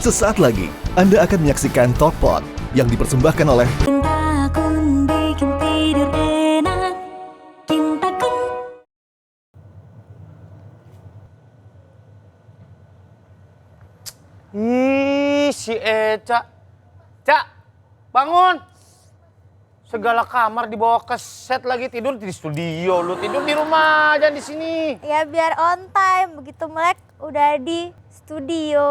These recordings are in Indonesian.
Sesaat lagi, Anda akan menyaksikan Talkpot yang dipersembahkan oleh Kinta Kun bikin tidur enak. Kinta Kun. Ih, si Eca. Cak, bangun. Segala kamar dibawa ke set lagi, tidur di studio. Lu tidur di rumah, jangan di sini. Ya biar on time, begitu melek udah di studio.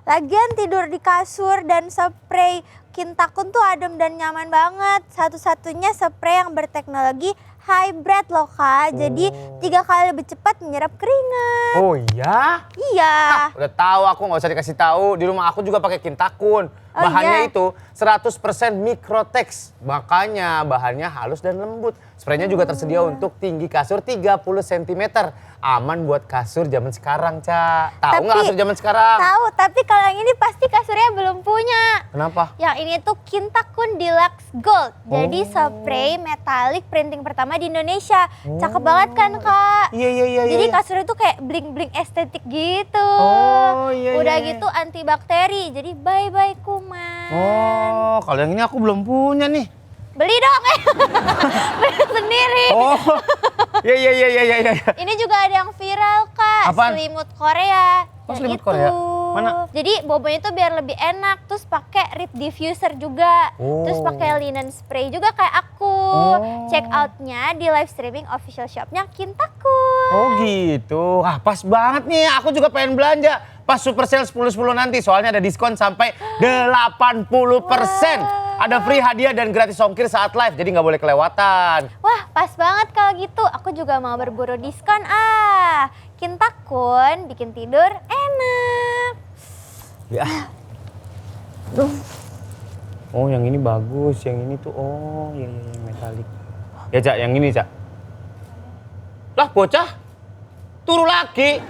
Lagian tidur di kasur dan spray Kintakun tuh adem dan nyaman banget. Satu-satunya spray yang berteknologi hybrid loh Kak. Jadi 3 kali lebih cepat menyerap keringat. Oh iya? Iya. Udah tahu, aku nggak usah dikasih tahu. Di rumah aku juga pakai Kintakun. Oh, Bahannya iya? itu 100% mikrotex. Makanya bahannya halus dan lembut. Spraynya juga tersedia untuk tinggi kasur 30 cm. Aman buat kasur zaman sekarang, Cak. Tahu nggak kasur zaman sekarang? Tahu, tapi kalau yang ini pasti kasurnya belum punya. Kenapa? Yang ini tuh Kintakun Deluxe Gold. Jadi spray metalik printing pertama di Indonesia. Cakep banget kan Kak? Iya. Jadi kasurnya tuh kayak bling-bling estetik gitu. Oh, iya, Udah iya. gitu antibakteri. Jadi bye-bye kuman. Oh, kalau yang ini aku belum punya nih. Beli dong. Beli sendiri. Oh, iya. Ini juga ada yang viral Kak. Apaan? Selimut Korea. Oh, Yang selimut itu. Korea? Mana? Jadi bobonya tuh biar lebih enak. Terus pakai rip diffuser juga. Oh. Terus pakai linen spray juga kayak aku. Oh. Check outnya di live streaming official shopnya Kintakun. Oh gitu. Ah, pas banget nih. Aku juga pengen belanja. Pas super sale 10-10 nanti. Soalnya ada diskon sampai 80%. Ada free hadiah dan gratis ongkir saat live. Jadi nggak boleh kelewatan. Wah, pas banget kalau gitu. Aku juga mau berburu diskon. Kintakun bikin tidur enak. Ya. Oh, yang ini bagus. Yang ini tuh, oh, yang metalik. Ya, Cak, yang ini, Cak. Lah, bocah. Turu lagi.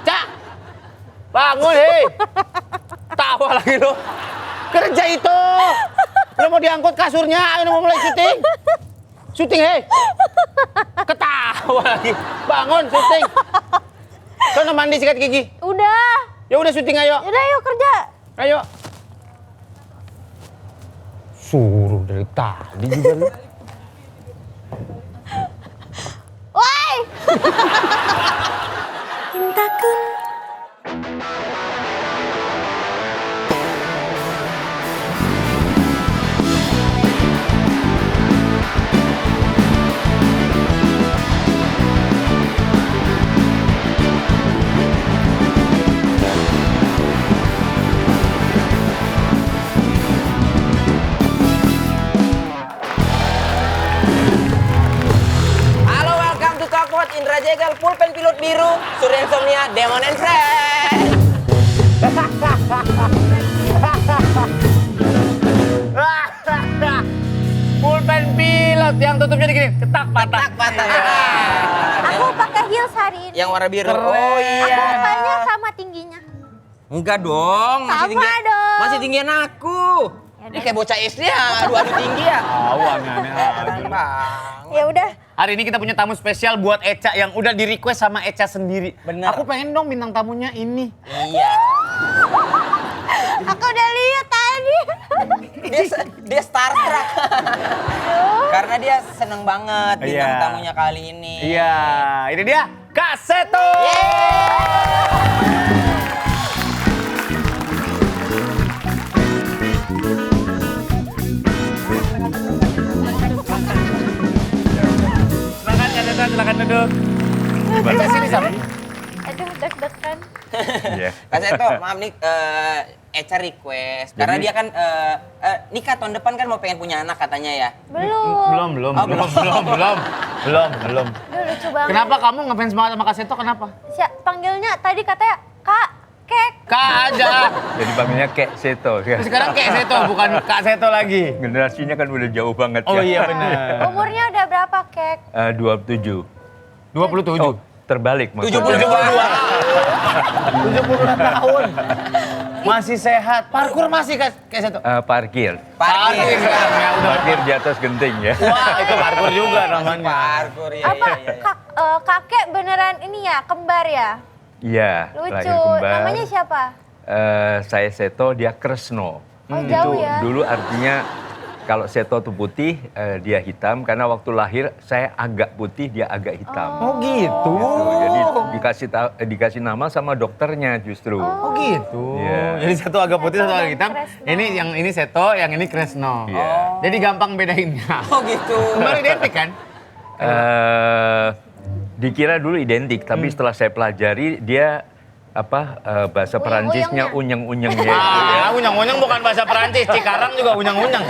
Cak. Bangun, hei. Tawa lagi lo. Kerja itu. Lo mau diangkut kasurnya, ayo mau mulai syuting. Syuting, hei. Ketawa lagi. Bangun, syuting. Sono mandi sikat gigi. Udah. Ya udah syuting ayo. Udah yuk kerja. Ayo. Suruh dari tadi juga lu. Woi. Kinta Kun. Halo, welcome to Talkpot. Indra Jegal, pulpen pilot biru, Surya Insomnia, Demon and Friends. Pulpen pilot yang tutupnya gini, ketak patah. Patah. Aku pakai heels hari ini. Yang warna biru. Keren. Oh iya. Aku mukanya sama tingginya. Enggak dong, Sama dong. Masih tinggian aku. Ya Ini udah. kayak bocah SD ya, adu-adu tinggi ya. Tahu aneh-aneh aja. Bang. Ya udah. Hari ini kita punya tamu spesial buat Eca yang udah di request sama Eca sendiri. Bener. Aku pengen dong bintang tamunya ini. Iya. Aku udah lihat tadi. Dia starstruck. Karena dia seneng banget bintang Iya. tamunya kali ini. Iya, ini dia Kak Seto. Silakan Kak Seto, silakan duduk. Baca sini Sam. Aduh, deg-degan. Iya. Kak Seto, maaf nih, Eca request. Karena Jadi? dia kan nikah tahun depan kan mau pengen punya anak katanya ya. Belum. Belum. Oh, belum. Belum. Aduh, lucu banget. Kenapa kamu ngefans banget sama Kak Seto? Kenapa? Panggilnya tadi katanya Kak Kek. Kak aja. Jadi panggilnya Kek Seto. Terus sekarang Kak Seto, bukan Kak Seto lagi. Generasinya kan udah jauh banget Oh ya. iya benar. Umurnya udah berapa Kek? 27. 27. Oh, terbalik maksudnya. 72 tahun. Masih sehat. Parkur masih Kak Seto? Parkir. Parkir sekarang ya udah. Parkir di atas genting ya. Wah, itu parkur juga namanya. Parkur ya. Apa kakek beneran ini ya, kembar ya? Iya, Lucu. lahir kembar. Namanya siapa? saya Seto, dia Kresno. Oh, Itu jauh ya? dulu artinya kalau Seto itu putih, dia hitam. Karena waktu lahir saya agak putih, dia agak hitam. Oh gitu. Jadi dikasih nama sama dokternya justru. Oh gitu. Iya. Jadi satu agak putih, satu Seto agak dan hitam. Kresno. Ini yang ini Seto, yang ini Kresno. Iya. Jadi gampang bedainnya. Oh gitu. Kemarin identik kan? Dikira dulu identik, tapi setelah saya pelajari dia bahasa Perancisnya unyeng-unyengnya. Ah, unyang-unyang bukan bahasa Perancis. Cikarang juga unyang-unyang.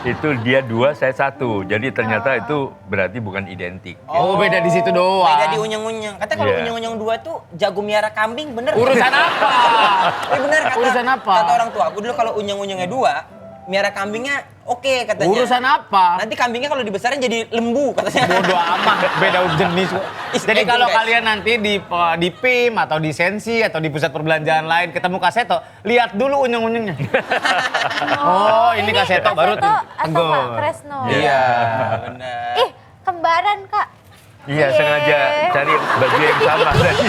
Itu dia 2, saya 1. Jadi ternyata itu berarti bukan identik. Oh, beda di situ doang. Beda di unyeng-unyeng. Katanya kalau Iya. unyeng-unyeng 2 tuh jago miara kambing, bener? Urusan apa? Bener kata. Urusan apa? Kata orang tua aku dulu kalau unyeng-unyengnya 2, miara kambingnya oke katanya. Urusan apa? Nanti kambingnya kalau dibesarin jadi lembu katanya. Bodoh amat, beda jenis. Jadi kalau guys. kalian nanti di PIM atau di Sensi atau di pusat perbelanjaan lain ketemu Kak Seto, lihat dulu unyeng-unyengnya. Oh, ini Kak Seto baru Seto atau tegur. Kak Kresno? Iya. Bener. Ih, kembaran Kak. Iya, Yeay. sengaja cari baju yang sama tadi.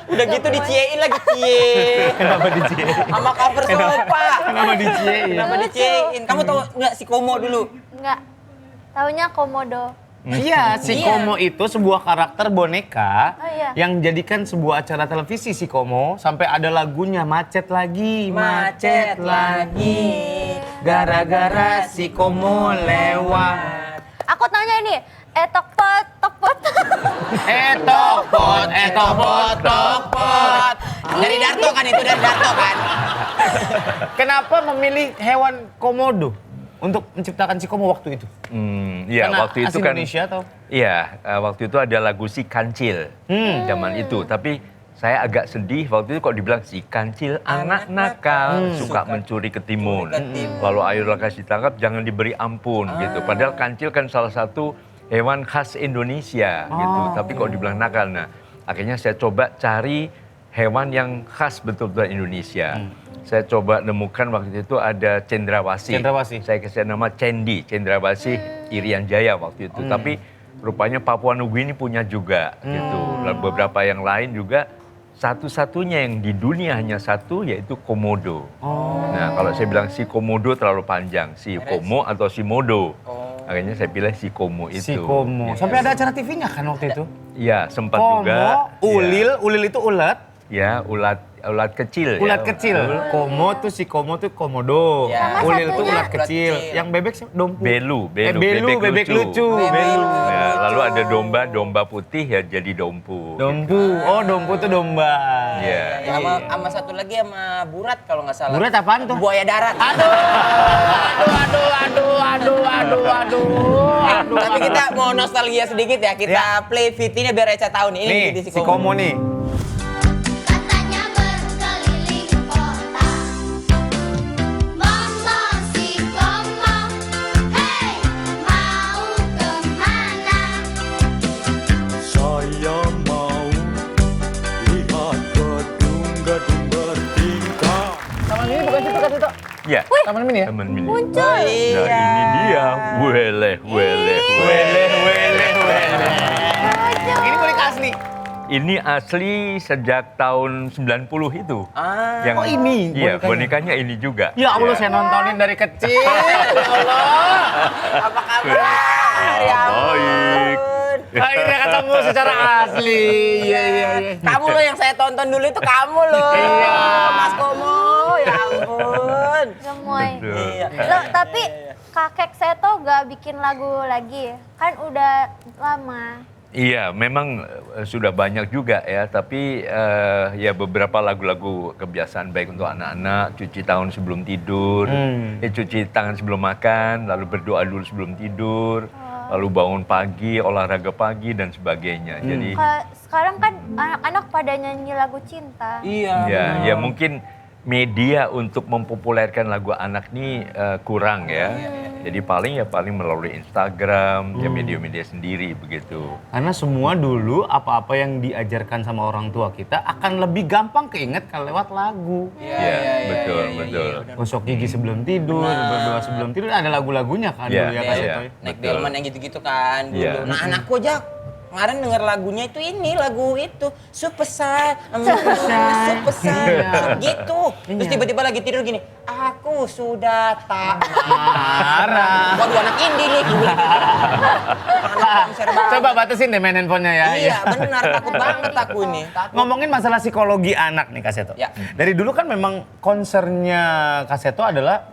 Udah gitu diciein lagi cie. Kenapa diciein? Sama cover sofa. Kenapa diciein? Kenapa diciein? Kamu tahu nggak si Komo dulu? Enggak. Taunya komodo. Iya, si Iya. Komo itu sebuah karakter boneka Oh, iya. yang jadikan sebuah acara televisi si Komo sampai ada lagunya Macet Lagi, Macet lagi. gara-gara si Komo lewat. Aku tanya ini, tokpot, tokpot. Tokpot, Tokpot. Dari Darto kan itu, dari Darto kan? Kenapa memilih hewan komodo untuk menciptakan si Komo waktu itu? Iya, Karena waktu itu asli kan. Indonesia atau? Iya, waktu itu ada lagu Si Kancil zaman itu. Tapi saya agak sedih waktu itu kok dibilang si kancil anak nakal suka mencuri ketimun. Kalau ayolah kasih tangkap jangan diberi ampun gitu. Padahal kancil kan salah satu hewan khas Indonesia gitu. Tapi kok dibilang nakal. Nah, akhirnya saya coba cari hewan yang khas betul-betul Indonesia. Saya coba nemukan waktu itu ada cendrawasih. Cendrawasih. Saya kasih nama Cendi, cendrawasih Irian Jaya waktu itu. Tapi rupanya Papua Nugini punya juga gitu. Lalu beberapa yang lain juga. Satu-satunya yang di dunia hanya satu yaitu komodo. Nah kalau saya bilang si komodo terlalu panjang, si komo atau si modo. Akhirnya saya pilih si komo itu. Si Komo. Ya. Sampai ada acara TV-nya kan waktu itu? Iya sempat Komo, juga. ulil itu ulat. Ya ulat kecil. Ulat ya. kecil. Komo tuh si Komo tuh komodo. Ya. Sama Ulil tuh satunya? ulat kecil. Ulat kecil. Yang bebek sih dompu. Belu, Bebek lucu. Belu. Ya, lalu ada domba putih ya jadi dompu. Dompu. Oh, dompu tuh domba. Iya. Ya, sama satu lagi sama burat kalau nggak salah. Burat apaan tuh? Buaya darat. Aduh. Tapi kita mau nostalgia sedikit ya. Kita play VT-nya biar Eca tahu nih. Ini Nih, VT si Komo nih. Katanya berkeliling kota, mama si Komo, hey mau kemana? Saya mau lihat gedung-gedung bertingkah. Taman Mini bukan situ kan itu? Ya. Taman Mini ya? Teman mini. Muncul. Nah ini dia. Weleh. Ini boneka asli. Ini asli sejak tahun 90 itu. Ah. Oh, ini Iya, bonekanya. bonekanya ini juga. Ya Allah, Ya. saya nontonin dari kecil. Ya Allah. Apa kabar? Ya Baik. Akhirnya ketemu secara asli. Iya. Kamu loh yang saya tonton dulu itu kamu loh. Iya. Mas Komo, ya ampun. Gemoy. Betul. Iya. Loh, tapi kakek Seto gak bikin lagu lagi? Kan udah lama. Iya, memang sudah banyak juga ya, tapi ya beberapa lagu-lagu kebiasaan baik untuk anak-anak, cuci tangan sebelum tidur, cuci tangan sebelum makan, lalu berdoa dulu sebelum tidur, lalu bangun pagi, olahraga pagi dan sebagainya. Jadi Sekarang kan anak-anak pada nyanyi lagu cinta. Iya. ya mungkin media untuk mempopulerkan lagu anak ini kurang ya. Jadi paling melalui Instagram, ya media-media sendiri begitu. Karena semua dulu apa-apa yang diajarkan sama orang tua kita akan lebih gampang keinget kalau lewat lagu. Iya, betul. Gosok gigi sebelum tidur, berdoa sebelum tidur, ada lagu-lagunya kan Iya, dulu ya iya, Kak iya. Seto ya? Naik delman yang gitu-gitu kan dulu. Iya. Nah anakku aja kemarin denger lagunya itu lagu itu Super Shy, Super Shy, gitu. Terus tiba-tiba lagi tidur gini, aku sudah tak marah. Waduh anak indie nih, gue bilang. Anak konser banget. Coba batasin deh main handphonenya ya. Iya benar, takut banget aku ini. Takut. Ngomongin masalah psikologi anak nih Kak Seto. Ya. Dari dulu kan memang concernnya Kak Seto adalah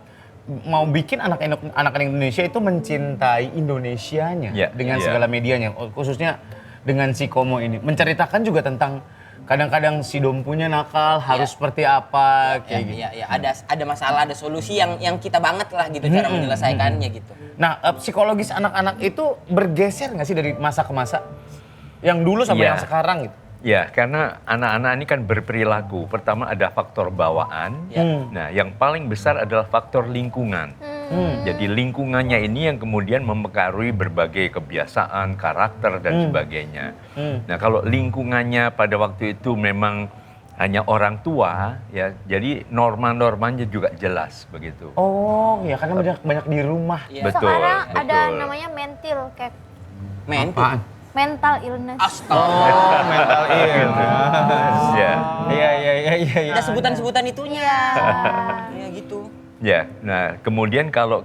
mau bikin anak-anak Indonesia itu mencintai Indonesianya Ya, dengan ya. segala medianya, khususnya dengan si Komo ini. Menceritakan juga tentang kadang-kadang si Dompunya nakal, harus seperti apa, kayak gitu. Iya, ada masalah, ada solusi yang kita banget lah gitu cara menyelesaikannya gitu. Nah, psikologis anak-anak itu bergeser nggak sih dari masa ke masa? Yang dulu sampai Iya. yang sekarang gitu? Ya, karena anak-anak ini kan berperilaku. Pertama ada faktor bawaan. Nah, yang paling besar adalah faktor lingkungan. Jadi lingkungannya ini yang kemudian mempengaruhi berbagai kebiasaan, karakter dan sebagainya. Nah, kalau lingkungannya pada waktu itu memang hanya orang tua, ya, jadi norma-normanya juga jelas begitu. Oh, ya karena banyak di rumah. Iya. Betul, Sekarang ada betul. namanya mental kayak Men. mental illness. Astaga. Oh, mental illness. Ya. Iya. Ada sebutan-sebutan itunya. Iya gitu. Ya, nah kemudian kalau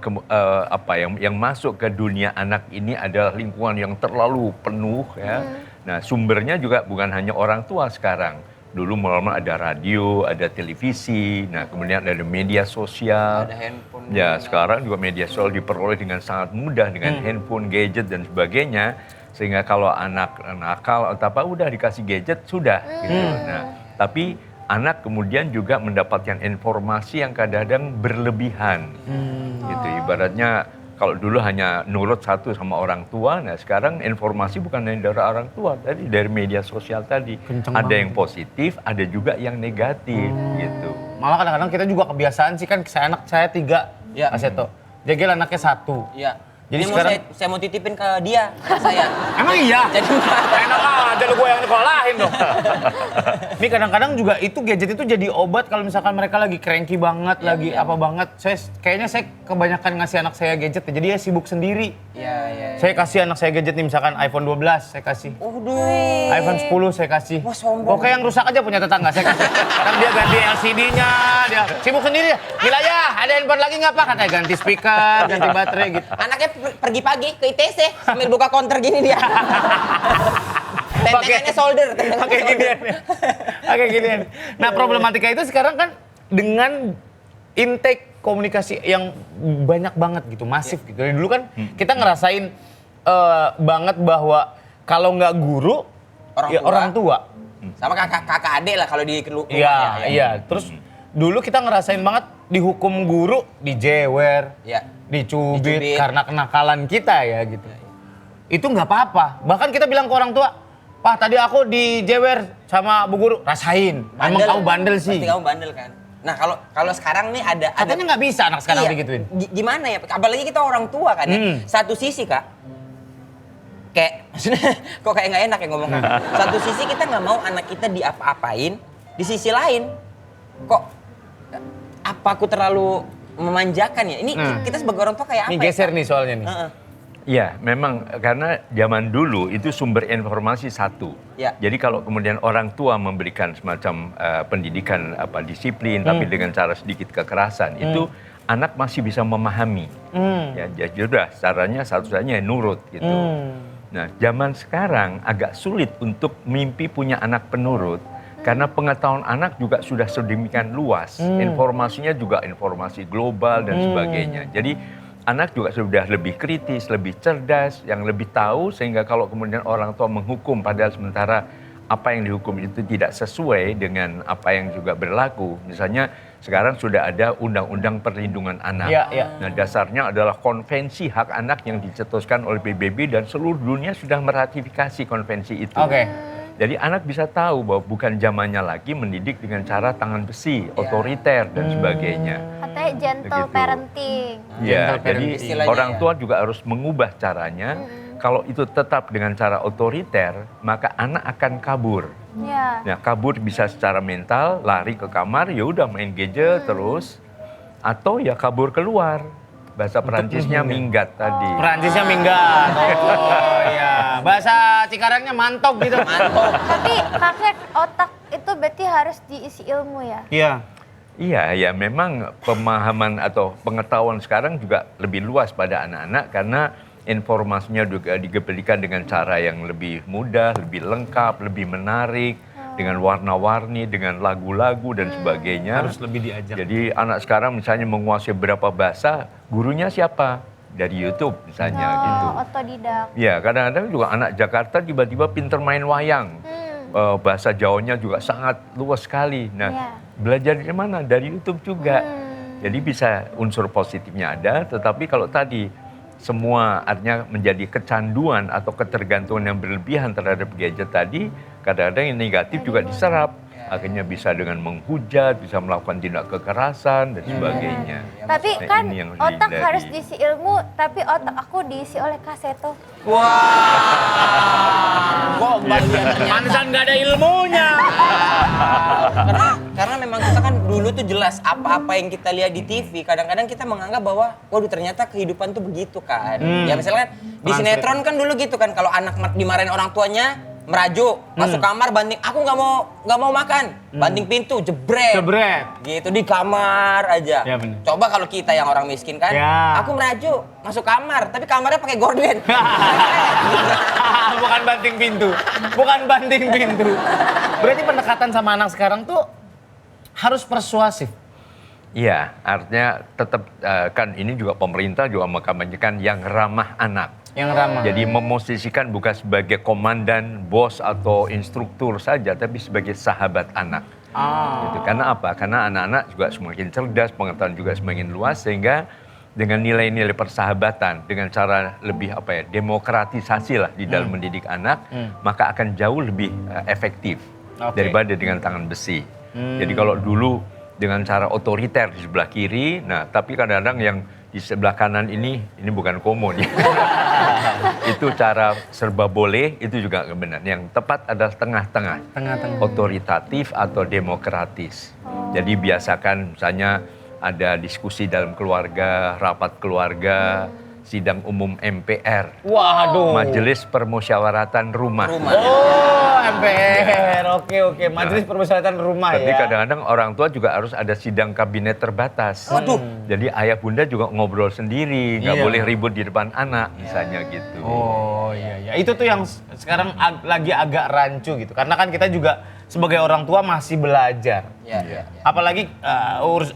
yang masuk ke dunia anak ini adalah lingkungan yang terlalu penuh ya. Nah, sumbernya juga bukan hanya orang tua sekarang. Dulu mulai ada radio, ada televisi, nah kemudian ada media sosial. Ada handphone. Ya, sekarang juga media sosial diperoleh dengan sangat mudah dengan handphone, gadget dan sebagainya. Sehingga kalau anak nakal atau apa udah dikasih gadget sudah gitu. Nah, tapi anak kemudian juga mendapatkan informasi yang kadang-kadang berlebihan. Gitu. Ibaratnya kalau dulu hanya nurut satu sama orang tua, nah sekarang informasi bukan dari orang tua, dari media sosial tadi. Kenceng ada banget. yang positif, ada juga yang negatif gitu. Malah kadang-kadang kita juga kebiasaan sih kan, saya 3, Ya. Kak Seto. Jegel anaknya 1. Iya. Jadi Ini sekarang- saya mau titipin ke dia, anak saya. Emang iya? Jadi Enak aja lu gue yang nyekolahin dong. Ini kadang-kadang juga itu gadget itu jadi obat kalau misalkan mereka lagi cranky banget, lagi apa banget. Kayaknya saya kebanyakan ngasih anak saya gadget, jadi dia sibuk sendiri. Iya. Saya kasih anak saya gadget nih, misalkan iPhone 12 saya kasih. Waduh. iPhone 10 saya kasih. Wah, sombong. Oke, yang rusak aja punya tetangga saya kasih. Kan dia ganti LCD-nya, dia sibuk sendiri. Gila ya, ada handphone lagi nggak Pak? Katanya ganti speaker, ganti baterai gitu. Anaknya pergi pagi ke ITC sambil buka counter gini dia. Tentengannya solder. Pakai ginian. Pakai ginian. Nah, problematika itu sekarang kan dengan intake komunikasi yang banyak banget gitu, masif gitu. Dari dulu kan kita ngerasain banget bahwa kalau nggak guru, orang tua. Sama kakak adik lah kalau di rumah. Iya. Terus dulu kita ngerasain banget dihukum guru, dijewer, Iya. dicubit karena kenakalan kita ya gitu. Itu nggak apa-apa. Bahkan kita bilang ke orang tua, Pak tadi aku dijewer sama bu guru, rasain. Emang kamu bandel sih. Pasti kamu bandel kan. Nah kalau sekarang nih ada Katanya nggak bisa anak sekarang Iya. digituin. Gimana ya? Apalagi kita orang tua kan ya. Satu sisi Kak, kayak maksudnya kok kayak nggak enak ya ngomong Kak. Satu sisi kita nggak mau anak kita diapa-apain. Di sisi lain, kok apa aku terlalu memanjakan ya? Ini kita sebagai orang tua kayak apa? Ini ya, geser Kak? nih soalnya nih. Heeh. Ya, memang karena zaman dulu itu sumber informasi satu. Ya. Jadi kalau kemudian orang tua memberikan semacam pendidikan disiplin, tapi dengan cara sedikit kekerasan, itu anak masih bisa memahami. Ya, jadi udah caranya satu-satunya nurut gitu. Nah, zaman sekarang agak sulit untuk mimpi punya anak penurut. Karena pengetahuan anak juga sudah sedemikian luas, informasinya juga informasi global dan sebagainya. Jadi anak juga sudah lebih kritis, lebih cerdas, yang lebih tahu sehingga kalau kemudian orang tua menghukum padahal sementara apa yang dihukum itu tidak sesuai dengan apa yang juga berlaku. Misalnya sekarang sudah ada Undang-Undang Perlindungan Anak. Iya. Nah, dasarnya adalah konvensi hak anak yang dicetuskan oleh PBB dan seluruh dunia sudah meratifikasi konvensi itu. Oke. Jadi anak bisa tahu bahwa bukan zamannya lagi mendidik dengan cara tangan besi, otoriter dan sebagainya. Katanya gentle Begitu. parenting. Ya, Gentle jadi parenting. Istilahnya orang ya. tua juga harus mengubah caranya. Kalau itu tetap dengan cara otoriter, maka anak akan kabur. Ya. Nah, kabur bisa secara mental, lari ke kamar, ya udah main gadget terus, atau ya kabur keluar, bahasa Perancisnya minggat tadi. Perancisnya minggat. Oh iya. Bahasa Cikarangnya mantok gitu. Mantap. Tapi kakek otak itu berarti harus diisi ilmu ya? Iya. Iya, ya memang pemahaman atau pengetahuan sekarang juga lebih luas pada anak-anak karena informasinya juga diberikan dengan cara yang lebih mudah, lebih lengkap, lebih menarik, dengan warna-warni, dengan lagu-lagu dan sebagainya. Harus lebih diajak. Jadi anak sekarang misalnya menguasai beberapa bahasa, gurunya siapa? Dari YouTube misalnya gitu. Otodidak. Ya, kadang-kadang juga anak Jakarta tiba-tiba pinter main wayang. Bahasa Jawanya juga sangat luas sekali. Nah, Iya. belajar dari mana? Dari YouTube juga. Jadi bisa unsur positifnya ada, tetapi kalau tadi semua artinya menjadi kecanduan atau ketergantungan yang berlebihan terhadap gadget tadi, kadang-kadang yang negatif juga diserap. Akhirnya bisa dengan menghujat, bisa melakukan tindak kekerasan dan sebagainya. Tapi Nah, kan ini yang otak dihindari. harus diisi ilmu, tapi otak aku diisi oleh kaseto. Kok bagiannya Pantesan nggak ada ilmunya. karena memang kita kan dulu tuh jelas apa-apa yang kita lihat di TV, kadang-kadang kita menganggap bahwa waduh ternyata kehidupan tuh begitu kan. Ya misalnya di sinetron kan dulu gitu kan, kalau anak dimarahin orang tuanya merajuk, masuk kamar banting, aku nggak mau makan, banting pintu, jebret. Jebret. Gitu di kamar aja. Ya, bener. Coba kalau kita yang orang miskin kan, Ya. aku merajuk, masuk kamar, tapi kamarnya pakai gorden. Bukan banting pintu. Bukan banting pintu. Berarti pendekatan sama anak sekarang tuh harus persuasif. Iya, artinya tetap kan ini juga pemerintah juga mengkampanyekan yang ramah anak. Yang ramah. Jadi memosisikan bukan sebagai komandan, bos atau instruktur saja, tapi sebagai sahabat anak. Gitu. Karena apa? Karena anak-anak juga semakin cerdas, pengetahuan juga semakin luas, sehingga dengan nilai-nilai persahabatan, dengan cara lebih demokratisasi lah di dalam mendidik anak, maka akan jauh lebih efektif daripada dengan tangan besi. Jadi kalau dulu dengan cara otoriter di sebelah kiri, nah tapi kadang-kadang yang di sebelah kanan ini bukan komun ya. Itu cara serba boleh, itu juga nggak benar. Yang tepat adalah tengah-tengah. Otoritatif atau demokratis. Jadi biasakan misalnya ada diskusi dalam keluarga, rapat keluarga, sidang umum MPR. Waduh. Majelis Permusyawaratan Rumah. Oh, MPR. Oke. Majelis Permusyawaratan Rumah Tapi ya. kadang-kadang orang tua juga harus ada sidang kabinet terbatas. Waduh. Jadi ayah bunda juga ngobrol sendiri, nggak Iya. boleh ribut di depan anak, misalnya gitu. Oh iya. Itu tuh yang sekarang lagi agak rancu gitu. Karena kan kita juga sebagai orang tua masih belajar. Ya. Apalagi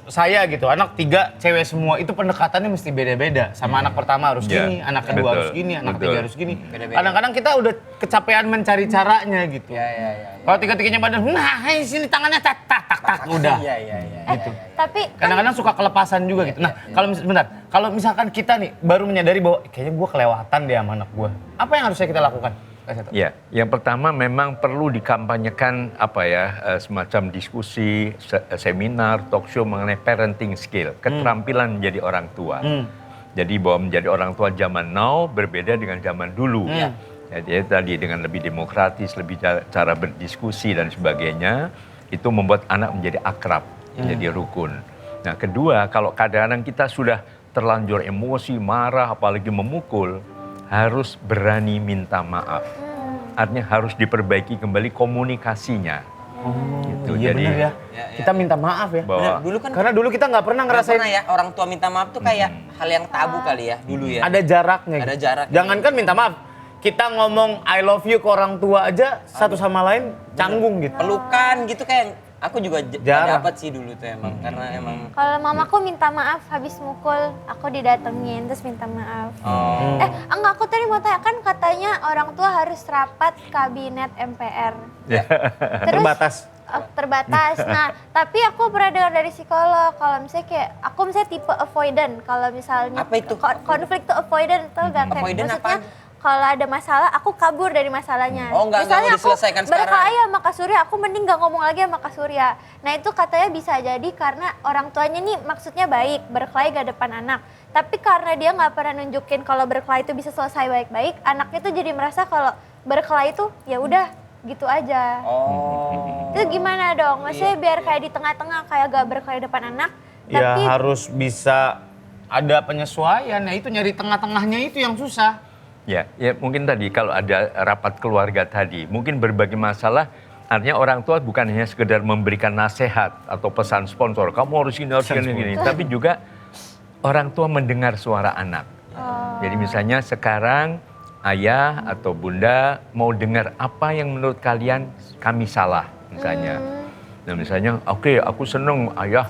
saya gitu, anak 3 cewek semua, itu pendekatannya mesti beda-beda. Sama anak pertama harus Iya, gini, anak kedua betul, harus gini, anak betul. ketiga harus gini. Beda-beda. Kadang-kadang kita udah kecapean mencari caranya gitu. Ya. Kalau tiga-tiganya pada, nah sini tangannya tak udah. Iya. Tapi Kadang-kadang suka kelepasan juga gitu. Nah, kalau misalkan kita nih baru menyadari bahwa kayaknya gue kelewatan deh sama anak gue. Apa yang harusnya kita lakukan? Ya, yang pertama memang perlu dikampanyekan semacam diskusi, seminar, talk show mengenai parenting skill, keterampilan menjadi orang tua. Jadi bahwa menjadi orang tua zaman now berbeda dengan zaman dulu. Jadi tadi dengan lebih demokratis, lebih cara berdiskusi dan sebagainya, itu membuat anak menjadi akrab, menjadi rukun. Nah kedua, kalau kadang-kadang kita sudah terlanjur emosi, marah, apalagi memukul, harus berani minta maaf. Artinya harus diperbaiki kembali komunikasinya. Gitu. Iya Jadi bener ya. Kita minta maaf ya. bahwa Dulu kan Karena dulu kita nggak pernah nggak ngerasain pernah ya orang tua minta maaf tuh kayak hal yang tabu kali ya dulu ya. ada jaraknya. Ada gitu. jarak. Jangankan minta maaf, kita ngomong I love you ke orang tua aja satu sama lain canggung gitu. Pelukan gitu kayak aku juga Jarang. dapat sih dulu tuh emang karena emang kalau mamaku minta maaf habis mukul, aku didatengin terus minta maaf. Enggak, aku tadi mau tanya, kan katanya orang tua harus rapat kabinet MPR. Terus, terbatas. Nah, tapi aku pernah dengar dari psikolog kalau misalnya kayak aku misalnya tipe avoidant, kalau misalnya Apa itu? konflik tuh avoidant, tau gak? Kayak Avoidant maksudnya apaan? kalau ada masalah aku kabur dari masalahnya. Oh, nggak Misalnya mau diselesaikan aku berkelahi sekarang. sama Kak Surya, aku mending gak ngomong lagi sama Kak Surya. Nah itu katanya bisa jadi karena orang tuanya nih maksudnya baik, berkelahi gak depan anak. Tapi karena dia gak pernah nunjukin kalau berkelahi itu bisa selesai baik-baik, anaknya tuh jadi merasa kalau berkelahi itu ya udah gitu aja. Itu gimana dong? Maksudnya biar kayak di tengah-tengah kayak gak berkelahi depan anak, Ya tapi harus bisa ada penyesuaian. Nah itu nyari tengah-tengahnya itu yang susah. Ya, mungkin tadi kalau ada rapat keluarga tadi, mungkin berbagai masalah, artinya orang tua bukan hanya sekedar memberikan nasihat atau pesan sponsor, kamu harus ini, harus ini, tapi juga orang tua mendengar suara anak. Jadi misalnya sekarang ayah atau bunda mau dengar apa yang menurut kalian kami salah, misalnya. Nah misalnya, oke, aku seneng ayah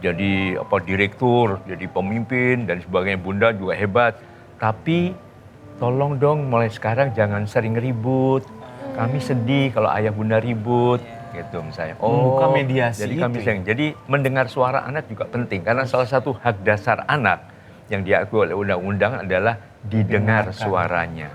jadi direktur, jadi pemimpin dan sebagainya, bunda juga hebat, tapi tolong dong mulai sekarang jangan sering ribut. Kami sedih kalau ayah bunda ribut, gitu misalnya. Membuka mediasi Jadi kami itu sayang. Jadi mendengar suara anak juga penting karena salah satu hak dasar anak yang diakui oleh undang-undang adalah didengar suaranya.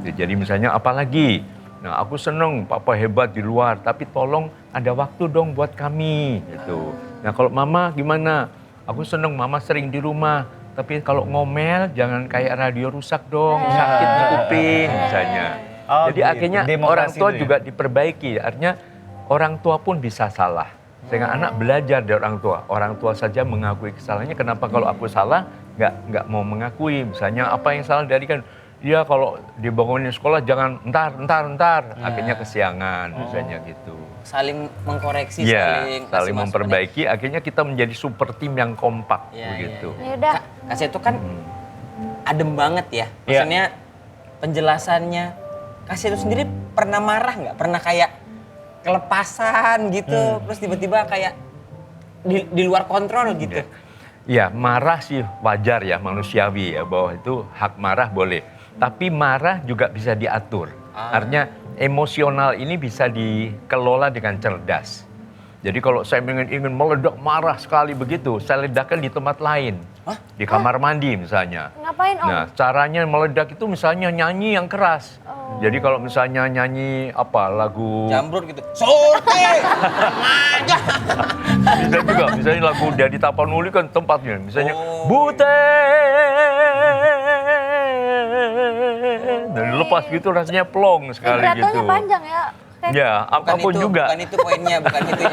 Gitu. Jadi misalnya apalagi, nah aku seneng papa hebat di luar, tapi tolong ada waktu dong buat kami, gitu. Nah kalau mama gimana? Aku seneng mama sering di rumah. Tapi kalau ngomel jangan kayak radio rusak dong, sakit di kuping misalnya. Jadi gitu. akhirnya Demokrasi orang tua itu ya? juga diperbaiki. Artinya orang tua pun bisa salah. Sehingga anak belajar dari orang tua. Orang tua saja mengakui kesalahannya. Kenapa kalau aku salah nggak mau mengakui? Misalnya apa yang salah dari kan? Dia kalau dibangunin sekolah jangan entar. Akhirnya kesiangan misalnya gitu. Saling mengkoreksi, Iya, saling saling kasih memperbaiki. Akhirnya kita menjadi super tim yang kompak Iya, begitu. Ya udah. Kasih itu kan adem banget ya. Maksudnya penjelasannya. Kasih itu sendiri pernah marah nggak? Pernah kayak kelepasan gitu, terus tiba-tiba kayak di luar kontrol gitu. Ya marah sih wajar ya, manusiawi ya, bahwa itu hak marah boleh. Tapi marah juga bisa diatur. Artinya emosional ini bisa dikelola dengan cerdas. Jadi kalau saya ingin meledak marah sekali begitu, saya ledakan di tempat lain. Di kamar mandi misalnya. Ngapain Om? Nah, caranya meledak itu misalnya nyanyi yang keras. Jadi kalau misalnya nyanyi lagu Jambrut gitu. Surti! Remaja! bisa juga, misalnya lagu Dari Tapanuli kan tempatnya. Misalnya Oh. Bute. Dan lepas gitu rasanya plong sekali Vibratonya gitu. panjang ya. Kayak Ya, apapun juga. Bukan itu poinnya, bukan itu.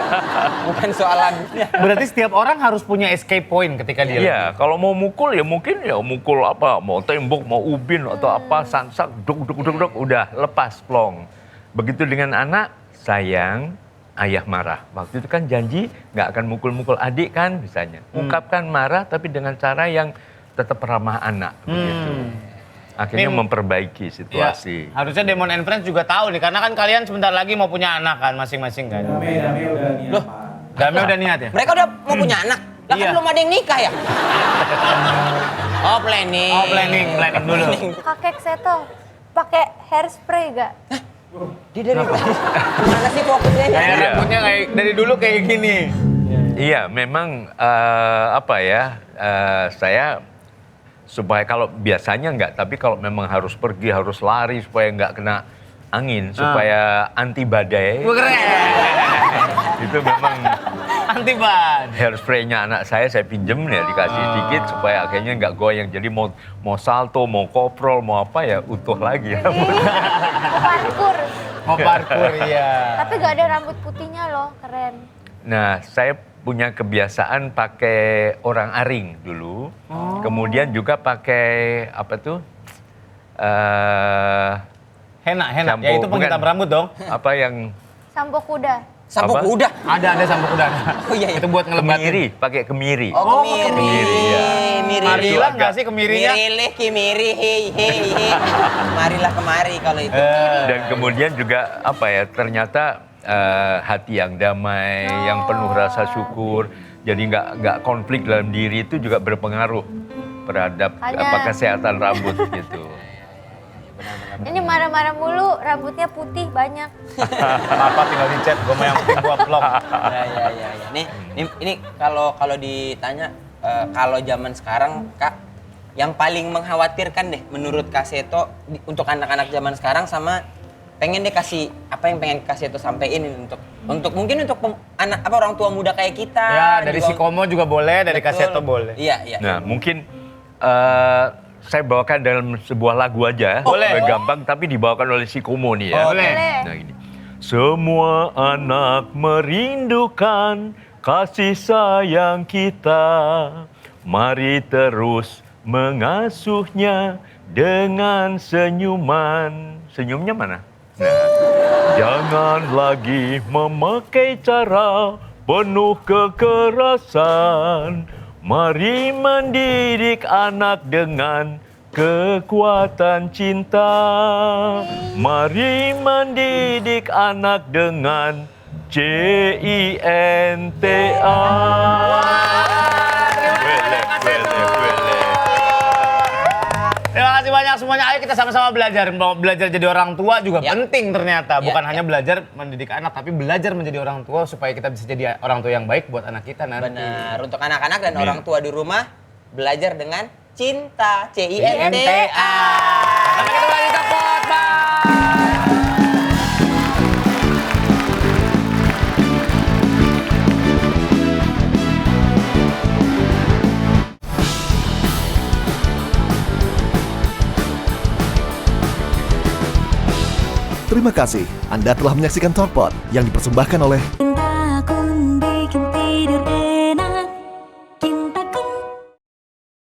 Bukan soal lagunya. Berarti setiap orang harus punya escape point ketika dia Iya, kalau mau mukul ya mungkin ya mukul apa, mau tembok, mau ubin atau apa, sansak, duk, udah lepas plong. Begitu dengan anak, sayang, ayah marah. Waktu itu kan janji nggak akan mukul-mukul adik kan misalnya. Ungkapkan marah tapi dengan cara yang tetap ramah anak begitu. Akhirnya Ini- memperbaiki situasi. Ya, harusnya Demon and Friends juga tahu nih, karena kan kalian sebentar lagi mau punya anak kan masing-masing kan. Dame udah niat ya? Mereka udah mau punya anak. Lah kan Iya. belum ada yang nikah ya? Oh, planning. Oh planning dulu. kakek Seto pakai hairspray gak? Dia dari mana sih fokusnya? Kayak Iya. rambutnya kayak dari dulu kayak gini. Iya, memang saya supaya kalau biasanya enggak, tapi kalau memang harus pergi, harus lari supaya enggak kena angin, supaya anti badai. Keren. Itu memang Antiban. hairspray-nya anak saya pinjem ya, dikasih dikit supaya akhirnya enggak goyang. Jadi mau salto, mau koprol, mau apa ya utuh lagi. Parkur. Mau parkur ya. Tapi gak ada rambut putihnya loh, keren. Nah, saya punya kebiasaan pakai orang aring dulu. Kemudian juga pakai apa tuh? Henna. Shampoo, Ya itu penghitam bukan. rambut dong. Apa yang Sampo kuda. Sampo Apa? kuda. Ada sampo kuda. Oh iya, iya. Itu buat ngelebatin. kemiri, pakai kemiri. Oh, kemiri. kemiri, ya. Miri. Marilah nggak sih kemirinya? Mirilih, kimiri, hei. Marilah kemari kalau itu. Dan kemudian juga apa ya, ternyata hati yang damai, yang penuh rasa syukur, jadi nggak konflik dalam diri itu juga berpengaruh terhadap Makanya- kesehatan rambut gitu. Ini marah-marah mulu, rambutnya putih banyak. Apa tinggal di chat, gue mau yang penting gua vlog. Ya. Nih, ini kalau ditanya kalau zaman sekarang, Kak, yang paling mengkhawatirkan deh menurut Kak Seto untuk anak-anak zaman sekarang, sama pengen deh kasih apa yang pengen Kak Seto sampein ini untuk mungkin untuk anak orang tua muda kayak kita. Ya dari juga- si Komo juga boleh, dari Betul. Kaseto boleh. Iya. Nah, mungkin saya bawakan dalam sebuah lagu aja, Boleh. gampang, tapi dibawakan oleh si Komo nih ya. Boleh. Nah, gini. Semua anak merindukan kasih sayang kita, Mari terus mengasuhnya dengan senyuman. Senyumnya mana? Nah, jangan lagi memakai cara penuh kekerasan. Mari mendidik anak dengan kekuatan cinta. Mari mendidik anak dengan CINTA. Terima kasih banyak semuanya. Ayo kita sama-sama belajar. Belajar jadi orang tua juga Ya. penting ternyata. Bukan Ya, hanya belajar mendidik anak, tapi belajar menjadi orang tua supaya kita bisa jadi orang tua yang baik buat anak kita nanti. Benar. Untuk anak-anak dan Amin. orang tua di rumah, belajar dengan cinta. CINTA. Sampai ketemu lagi, Topot. Bye. Terima kasih Anda telah menyaksikan Talkpot yang dipersembahkan oleh